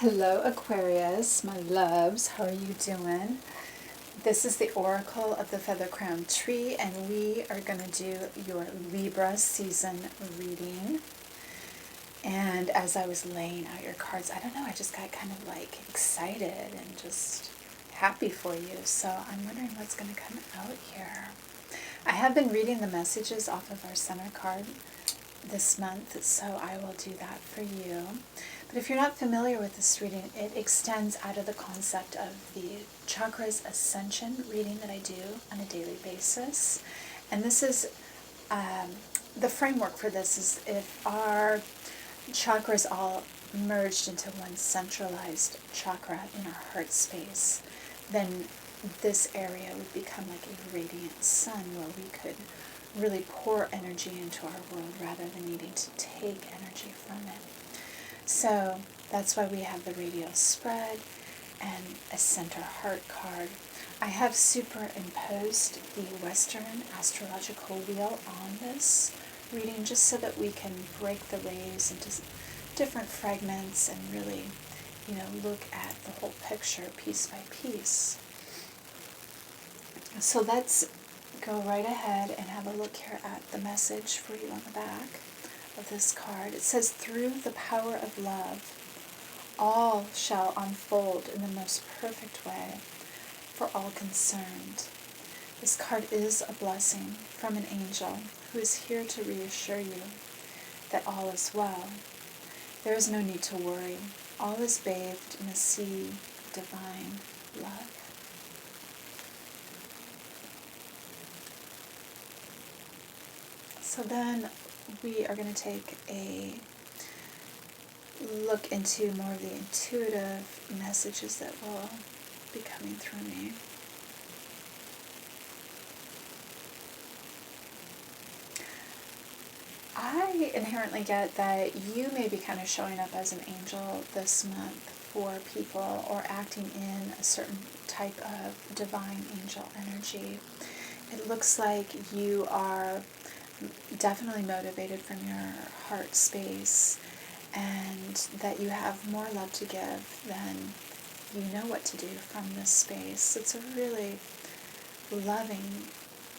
Hello Aquarius, my loves, how are you doing? This is the Oracle of the Feather Crown Tree, and we are going to do your Libra season reading. And as I was laying out your cards, I don't know, I just got kind of like excited and just happy for you. So I'm wondering what's going to come out here. I have been reading the messages off of our center card this month, so I will do that for you. But if you're not familiar with this reading, it extends out of the concept of the chakras ascension reading that I do on a daily basis. And this is, the framework for this is if our chakras all merged into one centralized chakra in our heart space, then this area would become like a radiant sun where we could really pour energy into our world rather than needing to take energy from it. So that's why we have the radial spread and a center heart card. I have superimposed the Western astrological wheel on this reading just so that we can break the rays into different fragments and really, look at the whole picture piece by piece. So let's go right ahead and have a look here at the message for you on the back of this card. It says, through the power of love, all shall unfold in the most perfect way for all concerned. This card is a blessing from an angel who is here to reassure you that all is well. There is no need to worry. All is bathed in a sea of divine love. So then we are going to take a look into more of the intuitive messages that will be coming through me. I inherently get that you may be kind of showing up as an angel this month for people or acting in a certain type of divine angel energy. It looks like you are definitely motivated from your heart space and that you have more love to give than you know what to do from this space. It's a really loving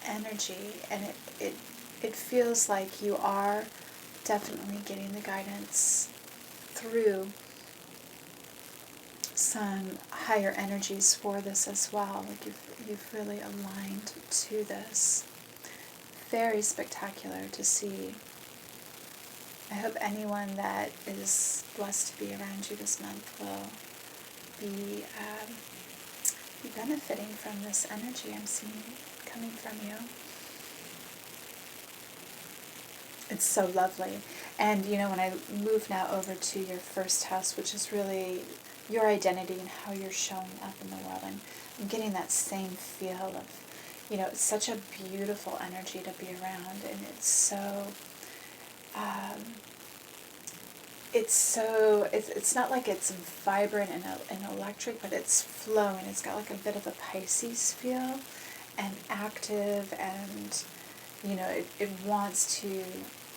energy, and it feels like you are definitely getting the guidance through some higher energies for this as well. Like you've really aligned to this. Very spectacular to see. I hope anyone that is blessed to be around you this month will be benefiting from this energy I'm seeing coming from you. It's so lovely. And when I move now over to your first house, which is really your identity and how you're showing up in the world, I'm getting that same feel of, it's such a beautiful energy to be around, and it's not like it's vibrant and electric, but it's flowing. It's got like a bit of a Pisces feel, and active, and it wants to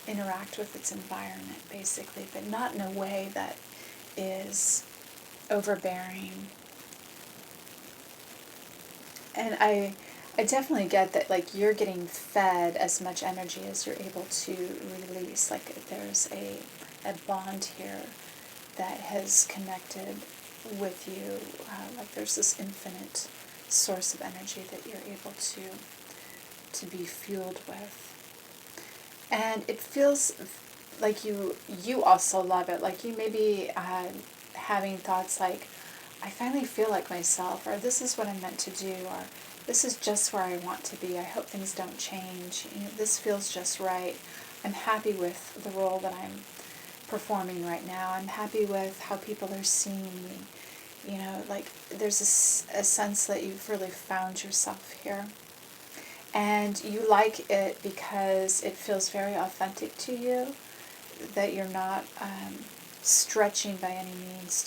interact with its environment basically, but not in a way that is overbearing. And I definitely get that, like, you're getting fed as much energy as you're able to release. Like, there's a bond here that has connected with you. Like, there's this infinite source of energy that you're able to be fueled with. And it feels like you also love it. Like, you may be having thoughts like, I finally feel like myself, or this is what I'm meant to do, or this is just where I want to be. I hope things don't change. This feels just right. I'm happy with the role that I'm performing right now. I'm happy with how people are seeing me. Like, there's a sense that you've really found yourself here. And you like it because it feels very authentic to you, that you're not stretching by any means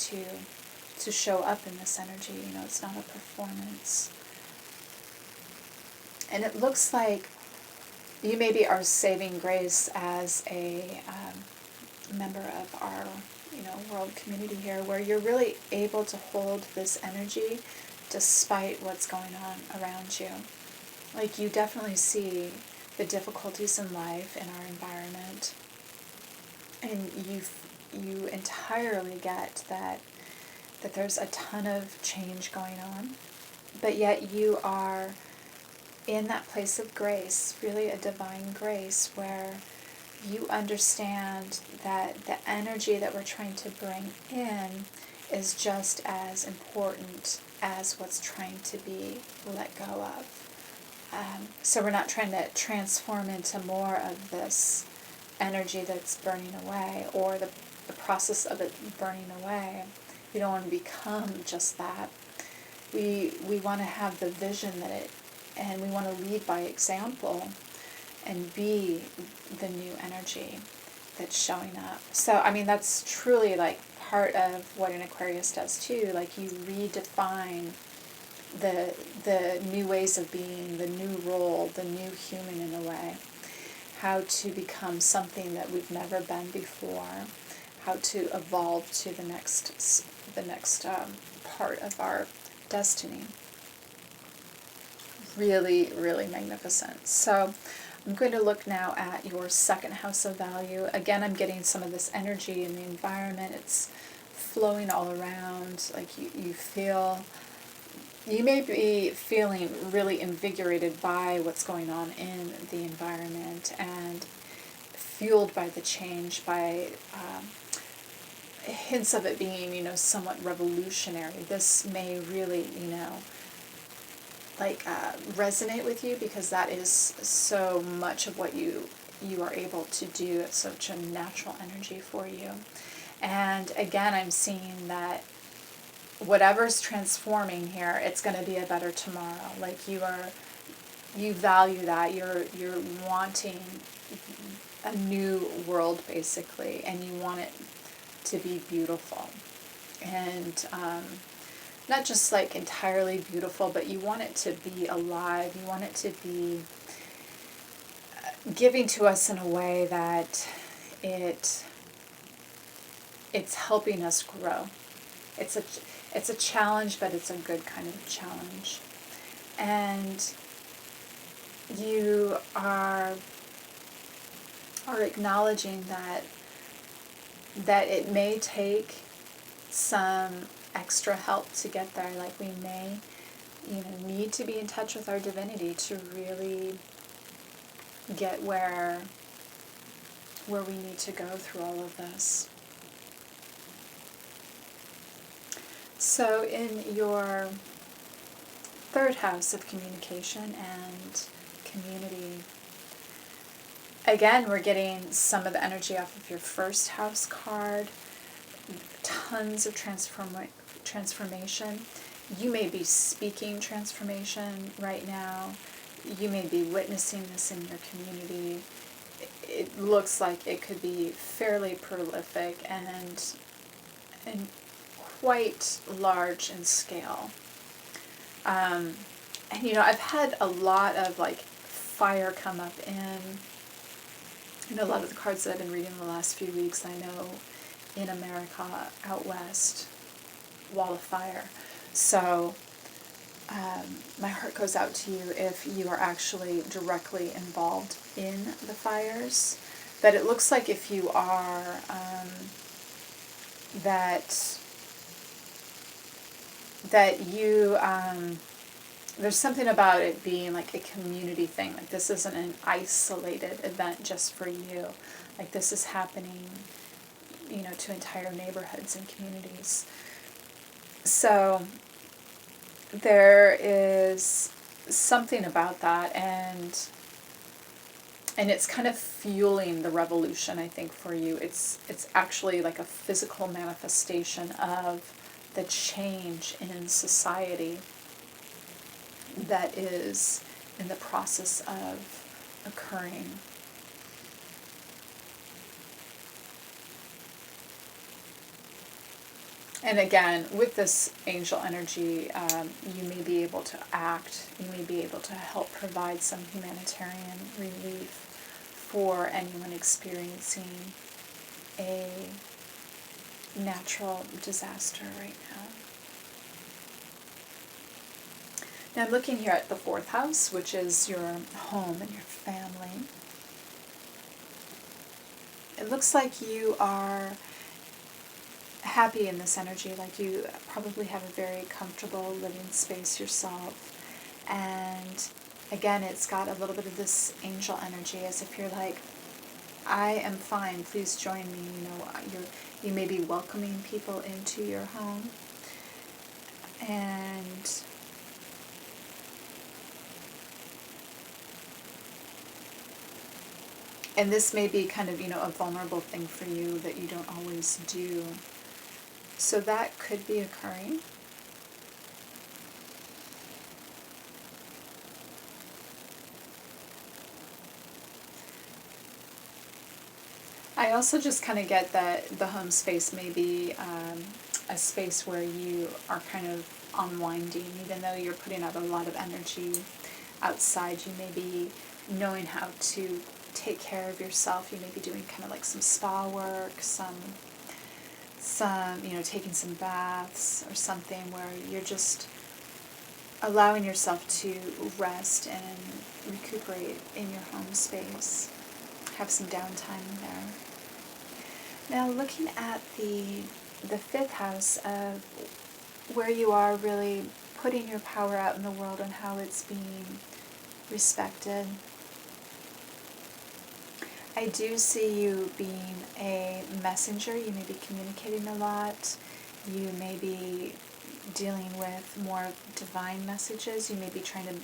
to show up in this energy. It's not a performance. And it looks like you maybe are saving grace as a member of our world community here, where you're really able to hold this energy despite what's going on around you. Like, you definitely see the difficulties in life, in our environment, and you entirely get that there's a ton of change going on, but yet you are in that place of grace, really a divine grace, where you understand that the energy that we're trying to bring in is just as important as what's trying to be let go of. So we're not trying to transform into more of this energy that's burning away, or the process of it burning away. We don't want to become just that. We want to have the vision and we want to lead by example and be the new energy that's showing up. So, I mean, that's truly like part of what an Aquarius does too. Like, you redefine the new ways of being, the new role, the new human in a way. How to become something that we've never been before. How to evolve to the next part of our destiny. Really, really magnificent. So I'm going to look now at your second house of value. Again, I'm getting some of this energy in the environment. It's flowing all around. Like, you may be feeling really invigorated by what's going on in the environment, and fueled by the change, by hints of it being, somewhat revolutionary. This may really, resonate with you, because that is so much of what you are able to do. It's such a natural energy for you. And again, I'm seeing that whatever's transforming here, it's going to be a better tomorrow. Like, you value that. You're wanting a new world, basically, and you want it to be beautiful. And not just like entirely beautiful, but you want it to be alive. You want it to be giving to us in a way that it's helping us grow. It's a challenge, but it's a good kind of challenge. And you are acknowledging that it may take some extra help to get there. Like, we may, need to be in touch with our divinity to really get where we need to go through all of this. So in your third house of communication and community, again, we're getting some of the energy off of your first house card. Tons of transformation. You may be speaking transformation right now. You may be witnessing this in your community. It looks like it could be fairly prolific and quite large in scale. And I've had a lot of fire come up in a lot of the cards that I've been reading the last few weeks. I know in America, out west, wall of fire. So my heart goes out to you if you are actually directly involved in the fires. But it looks like if you are, that you, there's something about it being like a community thing. Like, this isn't an isolated event just for you. Like, this is happening, to entire neighborhoods and communities. So there is something about that, and it's kind of fueling the revolution, I think, for you. It's actually like a physical manifestation of the change in society that is in the process of occurring. And again, with this angel energy, you may be able to act, you may be able to help provide some humanitarian relief for anyone experiencing a natural disaster right now. Now I'm looking here at the 4th house, which is your home and your family. It looks like you are happy in this energy, like you probably have a very comfortable living space yourself. And again, it's got a little bit of this angel energy, as if you're like, I am fine, please join me. You know, you may be welcoming people into your home. And this may be kind of, you know, a vulnerable thing for you that you don't always do. So that could be occurring. I also just kind of get that the home space may be a space where you are kind of unwinding, even though you're putting out a lot of energy outside. You may be knowing how to take care of yourself. You may be doing kind of like some spa work, some you know, taking some baths or something, where you're just allowing yourself to rest and recuperate in your home space. Have some downtime in there. Now looking at the 5th house of where you are really putting your power out in the world and how it's being respected. I do see you being a messenger. You may be communicating a lot. You may be dealing with more divine messages. You may be trying to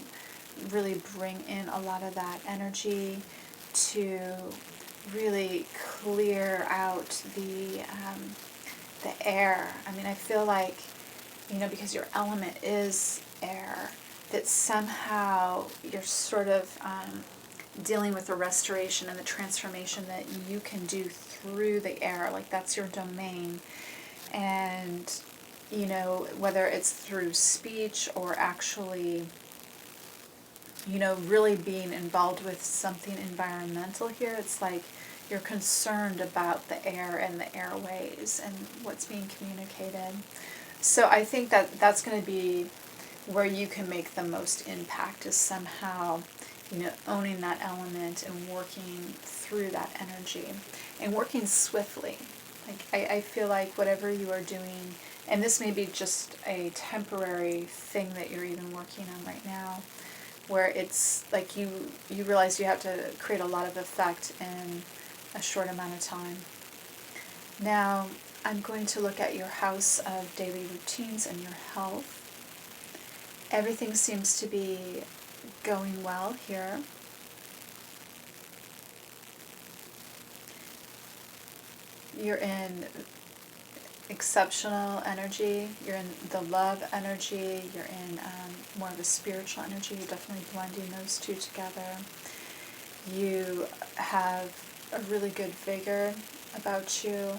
really bring in a lot of that energy to really clear out the air. I mean, I feel like, you know, because your element is air, that somehow you're sort of dealing with the restoration and the transformation that you can do through the air. Like, that's your domain. And, you know, whether it's through speech or actually, you know, really being involved with something environmental here, it's like you're concerned about the air and the airways and what's being communicated. So I think that that's going to be where you can make the most impact, is somehow, you know, owning that element and working through that energy and working swiftly. Like, I feel like whatever you are doing, and this may be just a temporary thing that you're even working on right now, where it's like you realize you have to create a lot of effect in a short amount of time. Now, I'm going to look at your house of daily routines and your health. Everything seems to be going well here. You're in exceptional energy. You're in the love energy. You're in more of a spiritual energy. You're definitely blending those two together. You have a really good vigor about you.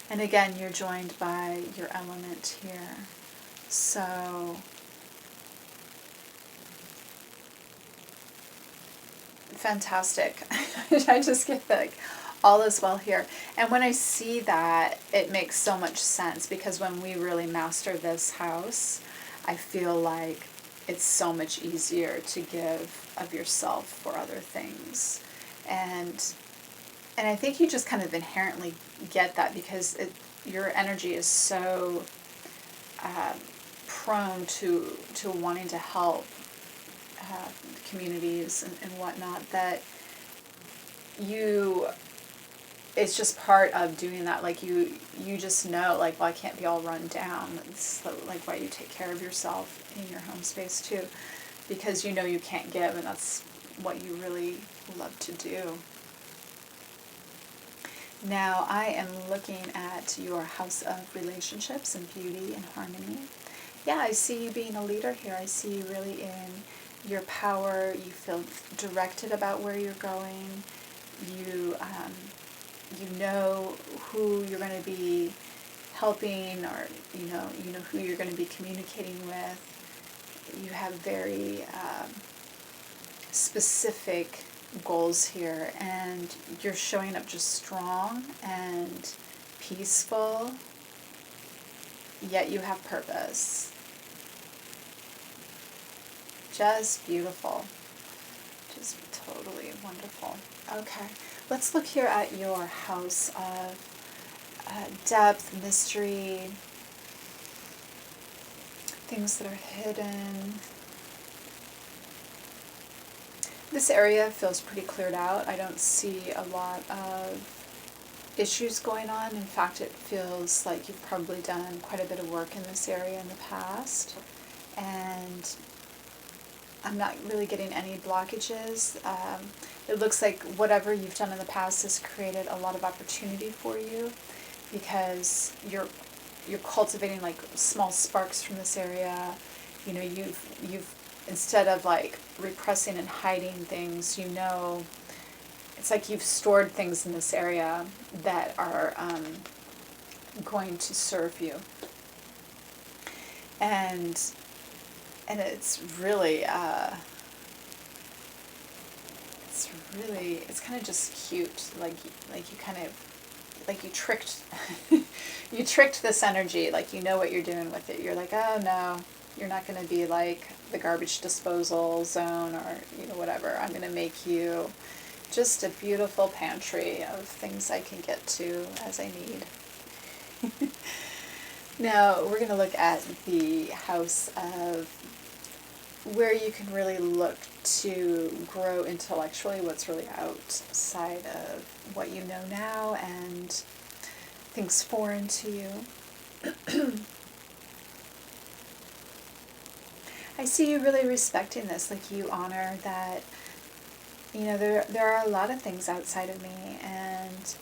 And again, you're joined by your element here. So fantastic. I just get like all is well here. And when I see that, it makes so much sense, because when we really master this house, I feel like it's so much easier to give of yourself for other things. And I think you just kind of inherently get that, because your energy is so prone to wanting to help communities and whatnot, that it's just part of doing that. Like, you just know, like, well, I can't be all run down. It's like why you take care of yourself in your home space too, because you know you can't give, and that's what you really love to do. Now, I am looking at your house of relationships and beauty and harmony. Yeah, I see you being a leader here. I see you really in your power. You feel directed about where you're going. You know who you're going to be helping, or you know who you're going to be communicating with. You have very specific goals here, and you're showing up just strong and peaceful, yet you have purpose. Just beautiful. Just totally wonderful. Okay, let's look here at your house of depth, mystery, things that are hidden. This area feels pretty cleared out. I don't see a lot of issues going on. In fact, it feels like you've probably done quite a bit of work in this area in the past. And I'm not really getting any blockages. It looks like whatever you've done in the past has created a lot of opportunity for you, because you're cultivating like small sparks from this area. You know, you've instead of like repressing and hiding things, you know, it's like you've stored things in this area that are going to serve you. And it's really it's kind of just cute, like you kind of, like you tricked you tricked this energy, like you know what you're doing with it. You're like, oh no, you're not going to be like the garbage disposal zone, or you know, whatever. I'm going to make you just a beautiful pantry of things I can get to as I need. Now we're going to look at the house of where you can really look to grow intellectually, what's really outside of what you know now and things foreign to you. I see you really respecting this, like you honor that, you know, there are a lot of things outside of me, and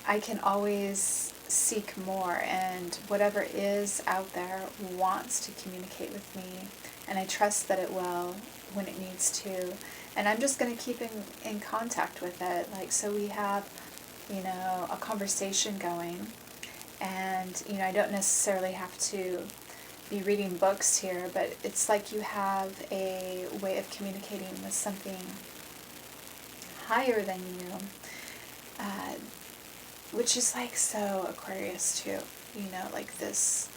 I can always seek more, and whatever is out there wants to communicate with me, and I trust that it will when it needs to, and I'm just going to keep in contact with it. Like, so we have, you know, a conversation going, and, you know, I don't necessarily have to be reading books here, but it's like you have a way of communicating with something higher than you, which is like so Aquarius too, you know, like this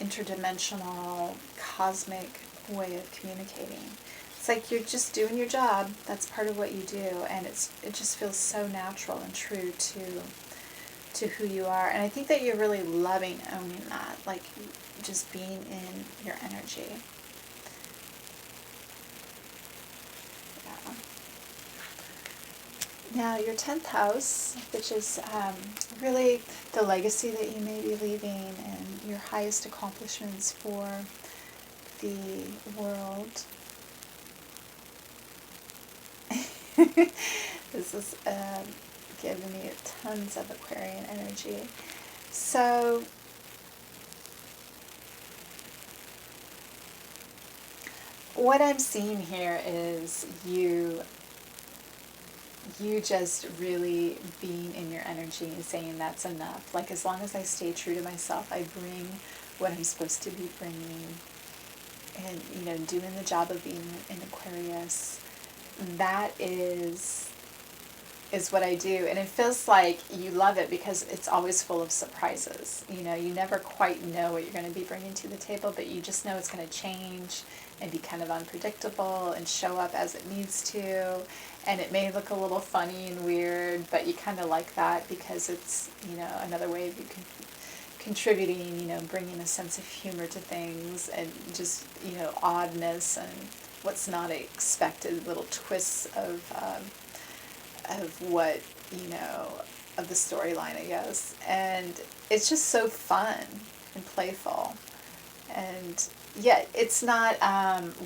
interdimensional, cosmic way of communicating. It's like you're just doing your job. That's part of what you do, and it just feels so natural and true to who you are. And I think that you're really loving owning that, like just being in your energy. Yeah. Now your 10th house, which is really the legacy that you may be leaving and your highest accomplishments for the world. This is giving me tons of Aquarian energy. So what I'm seeing here is you just really being in your energy and saying that's enough. Like, as long as I stay true to myself, I bring what I'm supposed to be bringing, and, you know, doing the job of being in Aquarius. That is what I do, and it feels like you love it because it's always full of surprises. You know, you never quite know what you're going to be bringing to the table, but you just know it's going to change and be kind of unpredictable and show up as it needs to, and it may look a little funny and weird, but you kind of like that because it's, you know, another way of you contributing, you know, bringing a sense of humor to things, and just, you know, oddness and what's not expected, little twists of what, you know, of the storyline, I guess. And it's just so fun and playful, and yet it's not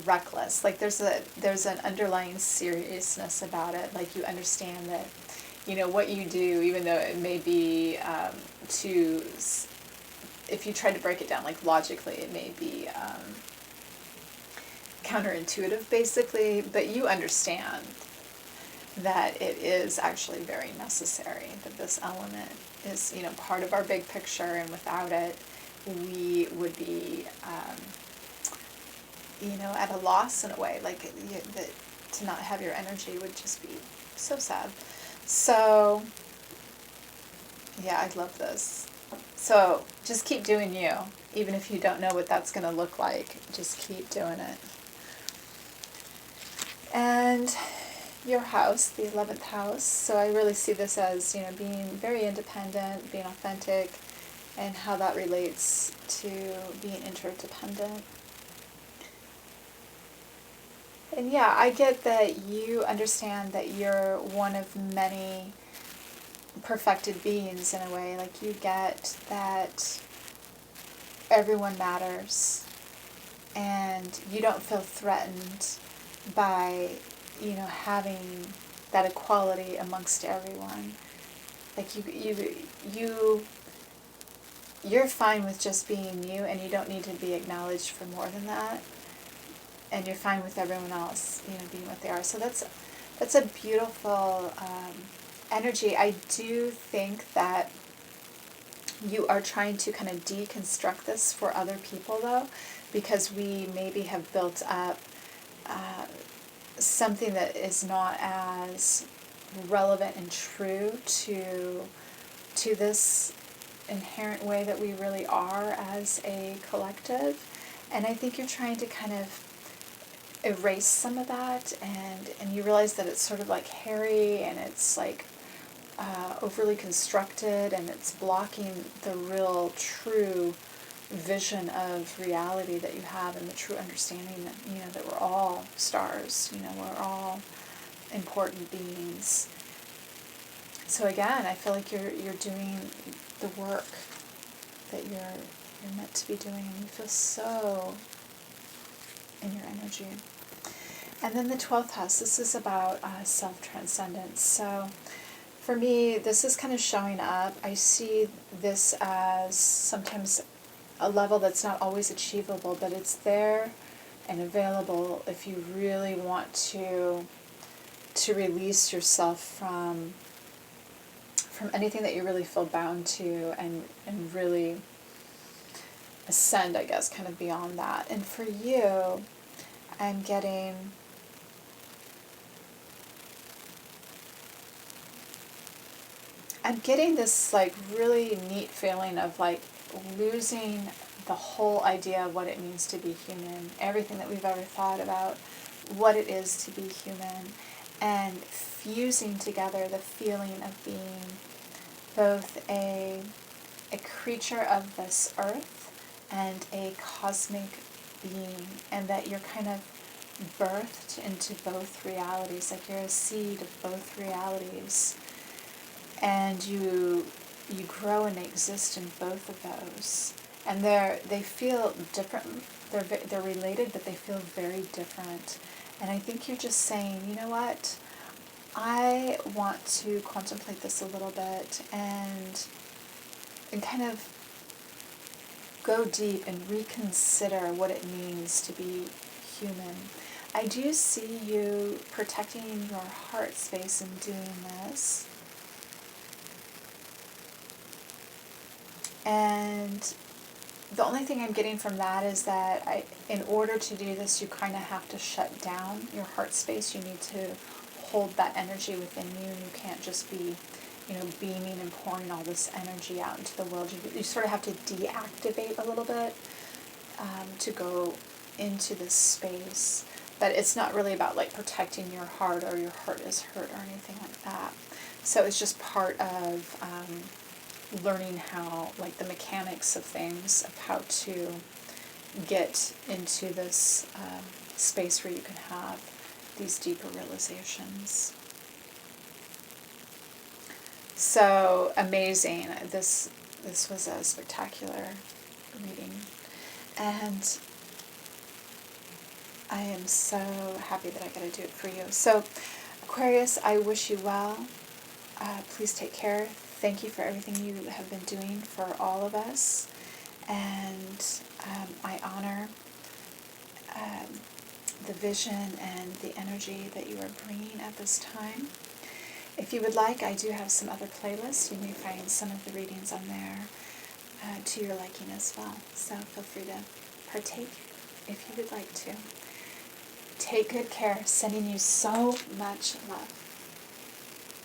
reckless. Like, there's an underlying seriousness about it. Like, you understand that, you know, what you do, even though it may be if you try to break it down, like logically, it may be counterintuitive, basically, but you understand that it is actually very necessary, that this element is, you know, part of our big picture, and without it, we would be, you know, at a loss in a way. Like, that to not have your energy would just be So sad. So, yeah, I love this. So, just keep doing you. Even if you don't know what that's going to look like, just keep doing it. And your house, the 11th house. So I really see this as, being very independent, being authentic, and how that relates to being interdependent. And yeah, I get that you understand that you're one of many perfected beings in a way. Like, you get that everyone matters, and you don't feel threatened by, having that equality amongst everyone. Like, you're fine with just being you, and you don't need to be acknowledged for more than that. And you're fine with everyone else, being what they are. So that's a beautiful energy. I do think that you are trying to kind of deconstruct this for other people, though, because we maybe have built up something that is not as relevant and true to this inherent way that we really are as a collective. And I think you're trying to kind of erase some of that, and you realize that it's sort of like hairy, and it's like overly constructed, and it's blocking the real true vision of reality that you have, and the true understanding that that we're all stars, we're all important beings. So again, I feel like you're doing the work that you're meant to be doing, and you feel so in your energy. And then the 12th house, this is about self-transcendence. So for me, this is kind of showing up. I see this as sometimes a level that's not always achievable, but it's there and available if you really want to release yourself from anything that you really feel bound to, and really ascend, I guess, kind of beyond that. And for you, I'm getting this like really neat feeling of like losing the whole idea of what it means to be human, everything that we've ever thought about what it is to be human, and fusing together the feeling of being both a creature of this earth and a cosmic being, and that you're kind of birthed into both realities, like you're a seed of both realities, and you grow and exist in both of those, and they feel different. They're related, but they feel very different. And I think you're just saying, you know what, I want to contemplate this a little bit, and kind of go deep and reconsider what it means to be human. I do see you protecting your heart space in doing this. And the only thing I'm getting from that is that in order to do this, you kind of have to shut down your heart space. You need to hold that energy within you. You can't just be, beaming and pouring all this energy out into the world. You sort of have to deactivate a little bit to go into this space. But it's not really about like protecting your heart, or your heart is hurt, or anything like that. So it's just part of learning how, like, the mechanics of things, of how to get into this space where you can have these deeper realizations. So amazing. This was a spectacular reading, and I am so happy that I got to do it for you. So Aquarius, I wish you well. Please take care. Thank you for everything you have been doing for all of us, and I honor the vision and the energy that you are bringing at this time. If you would like, I do have some other playlists. You may find some of the readings on there to your liking as well. So feel free to partake if you would like to. Take good care. Sending you so much love.